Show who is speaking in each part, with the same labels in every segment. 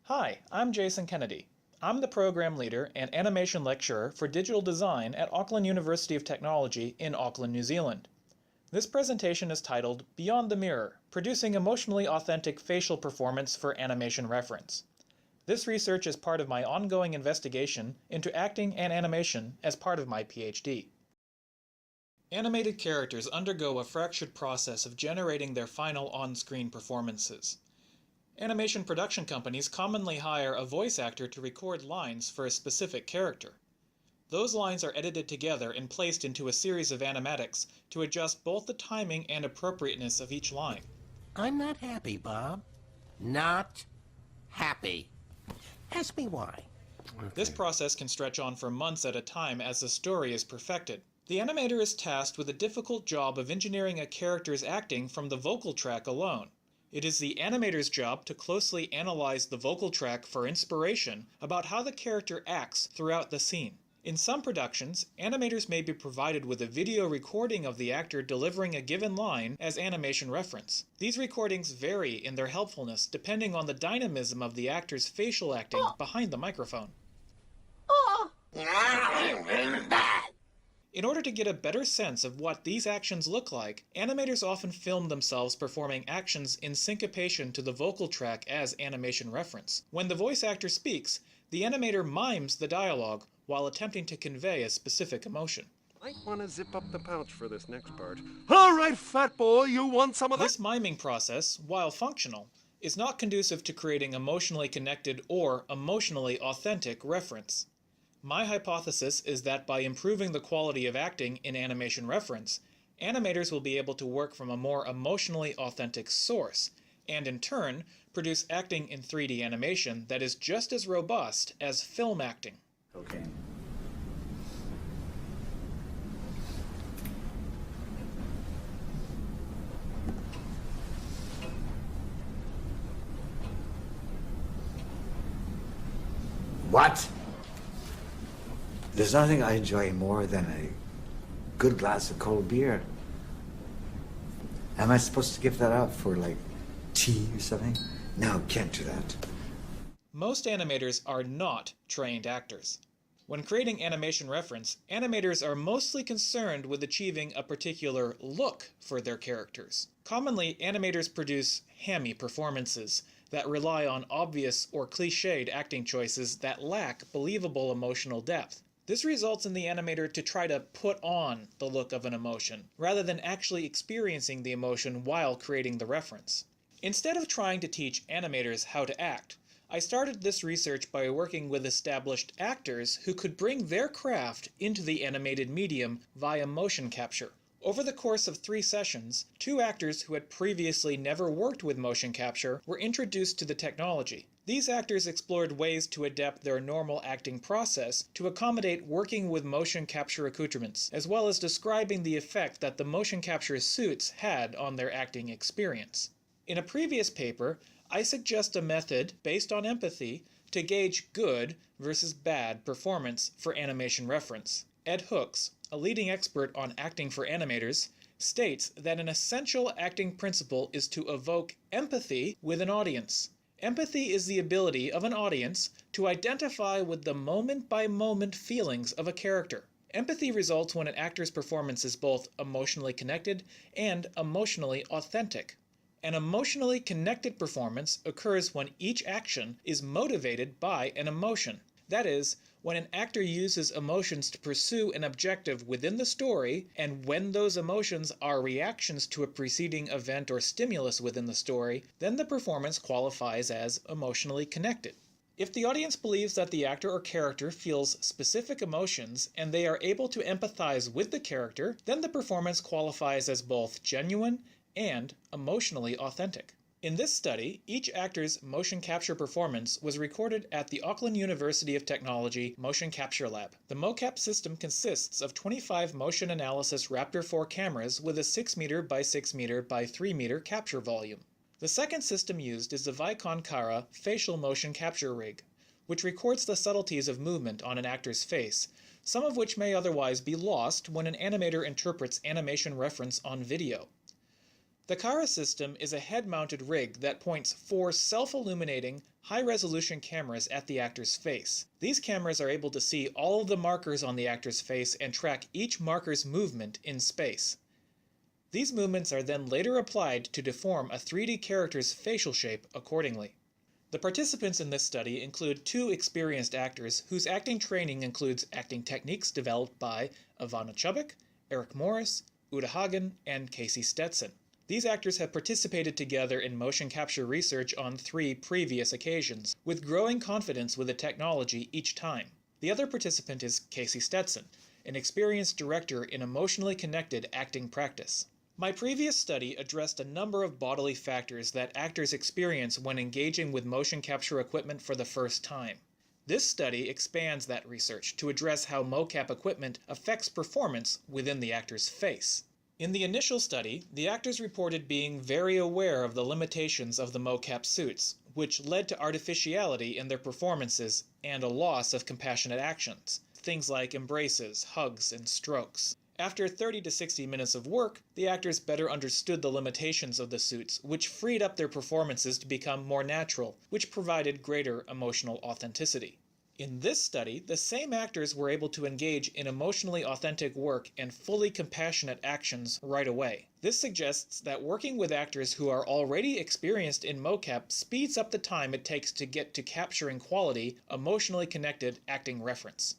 Speaker 1: Hi, I'm Jason Kennedy. I'm the program leader and animation lecturer for digital design at Auckland University of Technology in Auckland, New Zealand. This presentation is titled Beyond the Mirror, Producing Emotionally Authentic Facial Performance for Animation Reference. This research is part of my ongoing investigation into acting and animation as part of my PhD. Animated characters undergo a fractured process of generating their final on-screen performances. Animation production companies commonly hire a voice actor to record lines for a specific character. Those lines are edited together and placed into a series of animatics to adjust both the timing and appropriateness of each line.
Speaker 2: I'm not happy, Bob. Not happy. Ask me why.
Speaker 1: Okay. This process can stretch on for months at a time as the story is perfected. The animator is tasked with the difficult job of engineering a character's acting from the vocal track alone. It is the animator's job to closely analyze the vocal track for inspiration about how the character acts throughout the scene. In some productions, animators may be provided with a video recording of the actor delivering a given line as animation reference. These recordings vary in their helpfulness depending on the dynamism of the actor's facial acting behind the microphone. In order to get a better sense of what these actions look like, animators often film themselves performing actions in syncopation to the vocal track as animation reference. When the voice actor speaks, the animator mimes the dialogue while attempting to convey a specific emotion.
Speaker 3: I want to zip up the pouch for this next part. All right, fat boy, you want some of that?
Speaker 1: This miming process, while functional, is not conducive to creating emotionally connected or emotionally authentic reference. My hypothesis is that by improving the quality of acting in animation reference, animators will be able to work from a more emotionally authentic source, and in turn, produce acting in 3D animation that is just as robust as film acting.
Speaker 4: Okay. What? There's nothing I enjoy more than a good glass of cold beer. Am I supposed to give that up for, like, tea or something? No, can't do that.
Speaker 1: Most animators are not trained actors. When creating animation reference, animators are mostly concerned with achieving a particular look for their characters. Commonly, animators produce hammy performances that rely on obvious or cliched acting choices that lack believable emotional depth. This results in the animator to try to put on the look of an emotion, rather than actually experiencing the emotion while creating the reference. Instead of trying to teach animators how to act, I started this research by working with established actors who could bring their craft into the animated medium via motion capture. Over the course of 3 sessions, 2 actors who had previously never worked with motion capture were introduced to the technology. These actors explored ways to adapt their normal acting process to accommodate working with motion capture accoutrements, as well as describing the effect that the motion capture suits had on their acting experience. In a previous paper, I suggest a method based on empathy to gauge good versus bad performance for animation reference. Ed Hooks, a leading expert on acting for animators, states that an essential acting principle is to evoke empathy with an audience. Empathy is the ability of an audience to identify with the moment-by-moment feelings of a character. Empathy results when an actor's performance is both emotionally connected and emotionally authentic. An emotionally connected performance occurs when each action is motivated by an emotion. That is, when an actor uses emotions to pursue an objective within the story, and when those emotions are reactions to a preceding event or stimulus within the story, then the performance qualifies as emotionally connected. If the audience believes that the actor or character feels specific emotions and they are able to empathize with the character, then the performance qualifies as both genuine and emotionally authentic. In this study, each actor's motion capture performance was recorded at the Auckland University of Technology Motion Capture Lab. The mocap system consists of 25 motion analysis Raptor 4 cameras with a 6 meter by 6 meter by 3 meter capture volume. The second system used is the Vicon Cara facial motion capture rig, which records the subtleties of movement on an actor's face, some of which may otherwise be lost when an animator interprets animation reference on video. The Kara system is a head-mounted rig that points 4 self-illuminating, high-resolution cameras at the actor's face. These cameras are able to see all of the markers on the actor's face and track each marker's movement in space. These movements are then later applied to deform a 3D character's facial shape accordingly. The participants in this study include 2 experienced actors whose acting training includes acting techniques developed by Ivana Chubbuck, Eric Morris, Uta Hagen, and Casey Stetson. These actors have participated together in motion capture research on 3 previous occasions, with growing confidence with the technology each time. The other participant is Casey Stetson, an experienced director in emotionally connected acting practice. My previous study addressed a number of bodily factors that actors experience when engaging with motion capture equipment for the first time. This study expands that research to address how mocap equipment affects performance within the actor's face. In the initial study, the actors reported being very aware of the limitations of the mocap suits, which led to artificiality in their performances and a loss of compassionate actions, things like embraces, hugs, and strokes. After 30 to 60 minutes of work, the actors better understood the limitations of the suits, which freed up their performances to become more natural, which provided greater emotional authenticity. In this study, the same actors were able to engage in emotionally authentic work and fully compassionate actions right away. This suggests that working with actors who are already experienced in mocap speeds up the time it takes to get to capturing quality, emotionally connected acting reference.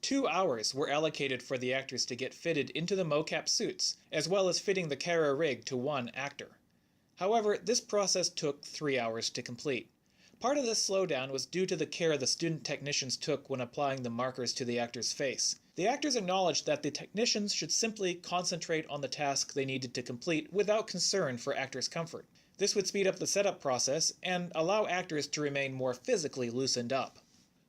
Speaker 1: 2 hours were allocated for the actors to get fitted into the mocap suits, as well as fitting the Kara rig to one actor. However, this process took 3 hours to complete. Part of this slowdown was due to the care the student technicians took when applying the markers to the actor's face. The actors acknowledged that the technicians should simply concentrate on the task they needed to complete without concern for actors' comfort. This would speed up the setup process and allow actors to remain more physically loosened up.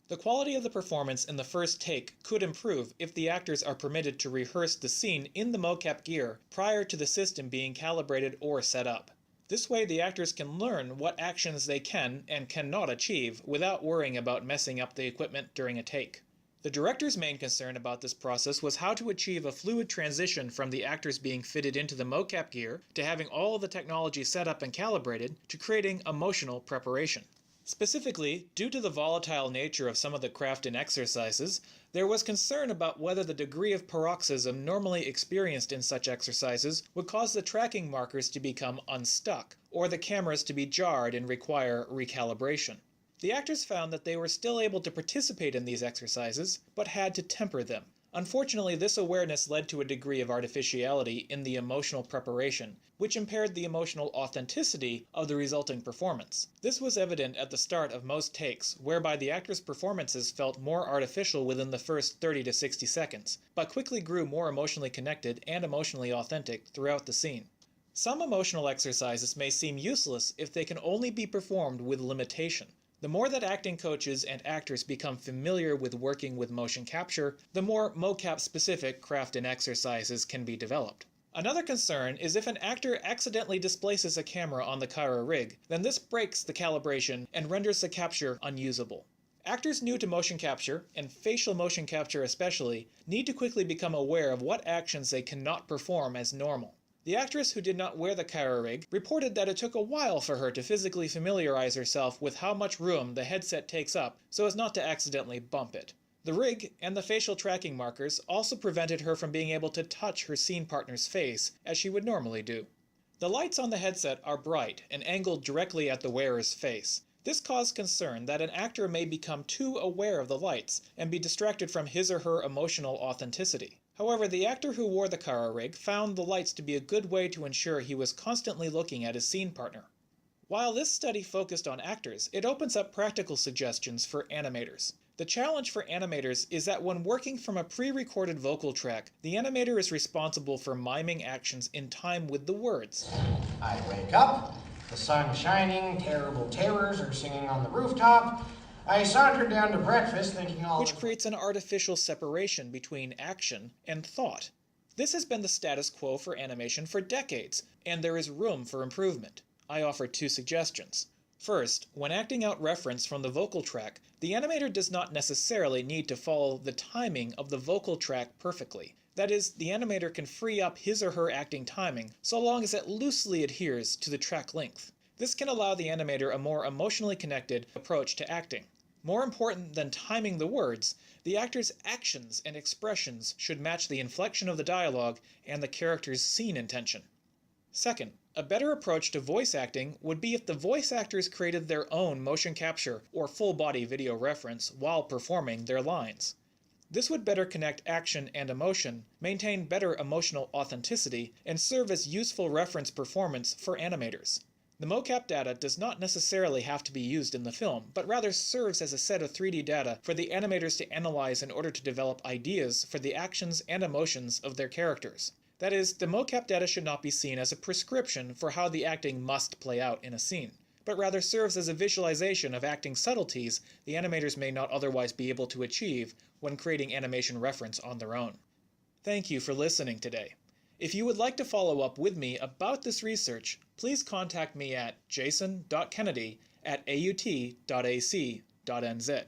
Speaker 1: The quality of the performance in the first take could improve if the actors are permitted to rehearse the scene in the mocap gear prior to the system being calibrated or set up. This way the actors can learn what actions they can and cannot achieve without worrying about messing up the equipment during a take. The director's main concern about this process was how to achieve a fluid transition from the actors being fitted into the mocap gear to having all of the technology set up and calibrated to creating emotional preparation. Specifically, due to the volatile nature of some of the craft-in exercises, there was concern about whether the degree of paroxysm normally experienced in such exercises would cause the tracking markers to become unstuck, or the cameras to be jarred and require recalibration. The actors found that they were still able to participate in these exercises, but had to temper them. Unfortunately, this awareness led to a degree of artificiality in the emotional preparation, which impaired the emotional authenticity of the resulting performance. This was evident at the start of most takes, whereby the actors' performances felt more artificial within the first 30 to 60 seconds, but quickly grew more emotionally connected and emotionally authentic throughout the scene. Some emotional exercises may seem useless if they can only be performed with limitation. The more that acting coaches and actors become familiar with working with motion capture, the more mocap-specific craft-in exercises can be developed. Another concern is if an actor accidentally displaces a camera on the Kara rig, then this breaks the calibration and renders the capture unusable. Actors new to motion capture, and facial motion capture especially, need to quickly become aware of what actions they cannot perform as normal. The actress who did not wear the Kara rig reported that it took a while for her to physically familiarize herself with how much room the headset takes up so as not to accidentally bump it. The rig and the facial tracking markers also prevented her from being able to touch her scene partner's face as she would normally do. The lights on the headset are bright and angled directly at the wearer's face. This caused concern that an actor may become too aware of the lights and be distracted from his or her emotional authenticity. However, the actor who wore the Kara rig found the lights to be a good way to ensure he was constantly looking at his scene partner. While this study focused on actors, it opens up practical suggestions for animators. The challenge for animators is that when working from a pre-recorded vocal track, the animator is responsible for miming actions in time with the words.
Speaker 5: I wake up, the sun's shining, terrible terrors are singing on the rooftop. I sauntered down to breakfast thinking all
Speaker 1: which creates an artificial separation between action and thought. This has been the status quo for animation for decades, and there is room for improvement. I offer 2 suggestions. First, when acting out reference from the vocal track, the animator does not necessarily need to follow the timing of the vocal track perfectly. That is, the animator can free up his or her acting timing so long as it loosely adheres to the track length. This can allow the animator a more emotionally connected approach to acting. More important than timing the words, the actor's actions and expressions should match the inflection of the dialogue and the character's scene intention. Second, a better approach to voice acting would be if the voice actors created their own motion capture or full-body video reference while performing their lines. This would better connect action and emotion, maintain better emotional authenticity, and serve as useful reference performance for animators. The mocap data does not necessarily have to be used in the film, but rather serves as a set of 3D data for the animators to analyze in order to develop ideas for the actions and emotions of their characters. That is, the mocap data should not be seen as a prescription for how the acting must play out in a scene, but rather serves as a visualization of acting subtleties the animators may not otherwise be able to achieve when creating animation reference on their own. Thank you for listening today. If you would like to follow up with me about this research, please contact me at jason.kennedy@aut.ac.nz.